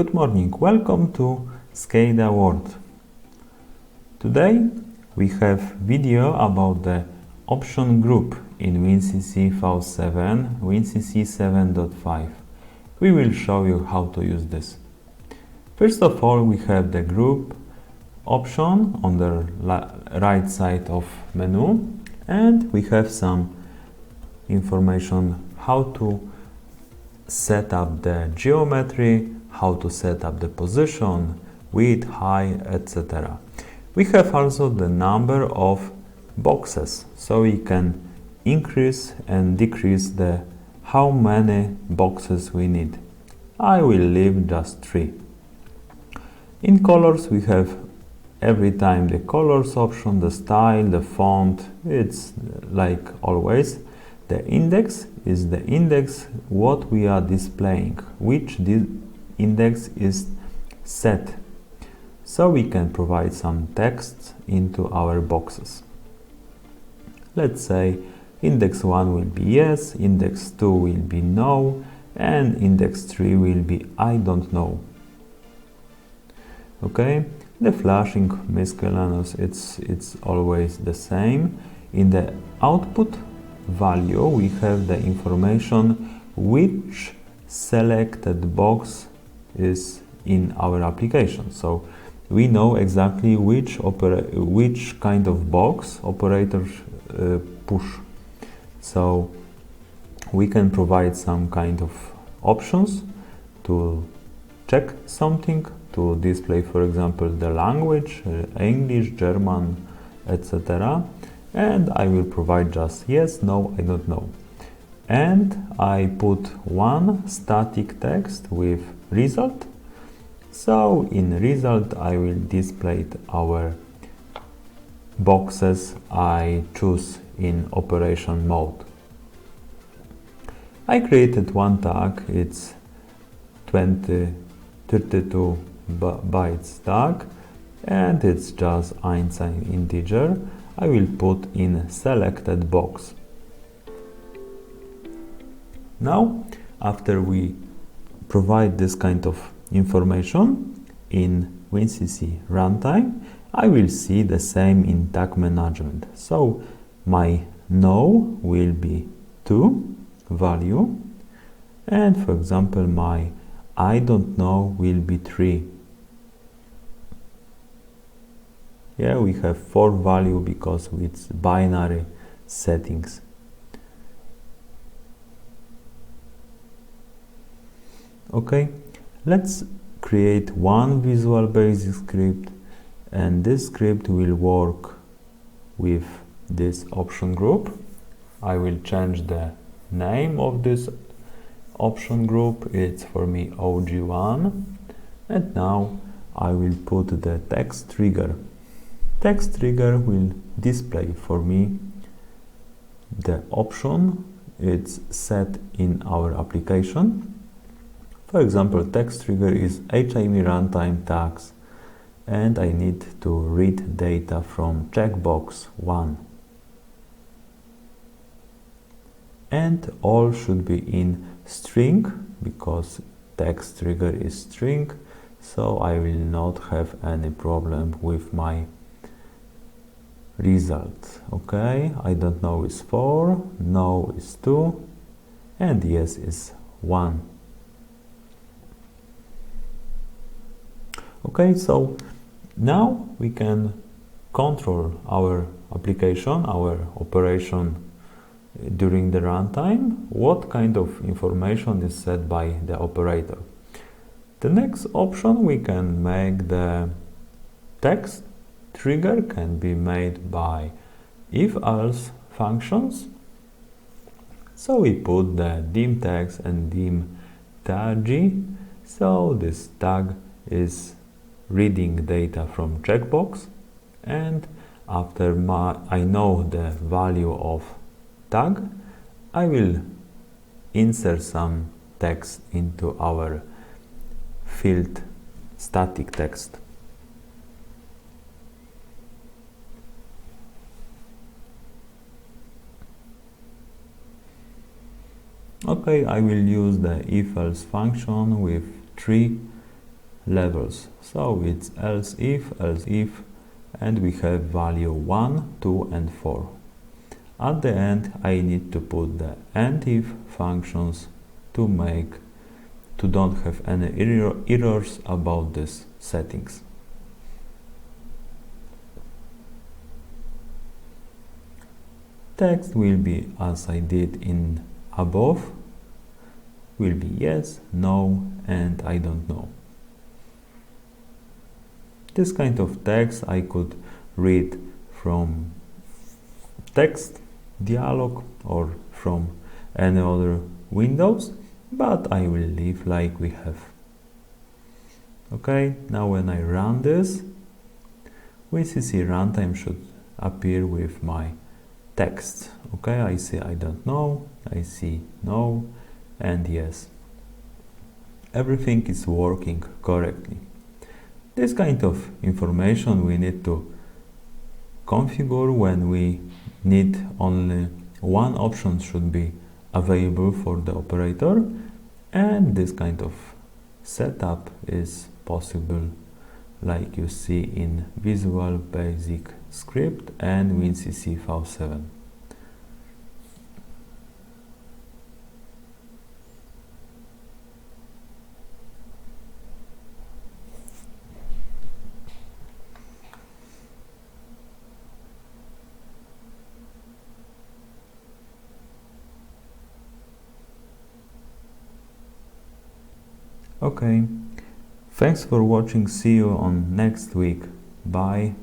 Good morning, welcome to SCADA World. Today we have video about the option group in WinCC V7, WinCC 7.5. We will show you how to use this. First of all, we have the group option on the right side of menu, and we have some information how to set up the geometry, how to set up the position, width, height, etc. We have also the number of boxes, so we can increase and decrease the how many boxes we need. I will leave just 3. In colors we have every time the colors option, the style, the font. It's like always. The index is the index what we are displaying, which index is set. So we can provide some text into our boxes. Let's say index 1 will be yes, index 2 will be no, and index 3 will be I don't know. Okay, the flashing miscellaneous, it's always the same. In the output value we have the information which selected box is in our application, so we know exactly which kind of box operators push. So we can provide some kind of options to check something, to display, for example, the language, English, German, etc. And I will provide just yes, no, I don't know. And I put one static text with result. So in result I will display our boxes I choose in operation mode. I created one tag, it's 32 bytes tag, and it's just unsigned integer. I will put in selected box. Now, after we provide this kind of information in WinCC runtime, I will see the same in tag management. So my no will be 2 value, and for example my I don't know will be 3. Yeah, we have 4 value because it's binary settings. Okay, let's create one Visual Basic script, and this script will work with this option group. I will change the name of this option group. It's for me OG1, and now I will put the text trigger. Text trigger will display for me the option it's set in our application. For example, text trigger is HME runtime tags, and I need to read data from checkbox 1. And all should be in string, because text trigger is string, so I will not have any problem with my result. Okay, I don't know is 4, no is 2, and yes is 1. Okay, so now we can control our application, our operation during the runtime, what kind of information is set by the operator. The next option, we can make the text trigger can be made by if-else functions. So we put the dim text and dim tag. So this tag is reading data from checkbox, and after I know the value of tag, I will insert some text into our field static text. Okay, I will use the if-else function with 3 levels. So it's else if, and we have value 1, 2 and 4. At the end I need to put the and if functions to don't have any errors about these settings. Text will be as I did in above, will be yes, no and I don't know. This kind of text I could read from text dialog or from any other windows, but I will leave like we have. Okay, now when I run this, WinCC runtime should appear with my text. Okay, I see I don't know, I see no and yes. Everything is working correctly. This kind of information we need to configure when we need only one option should be available for the operator, and this kind of setup is possible like you see in Visual Basic Script and WinCC V7. Okay, thanks for watching, see you on next week, bye.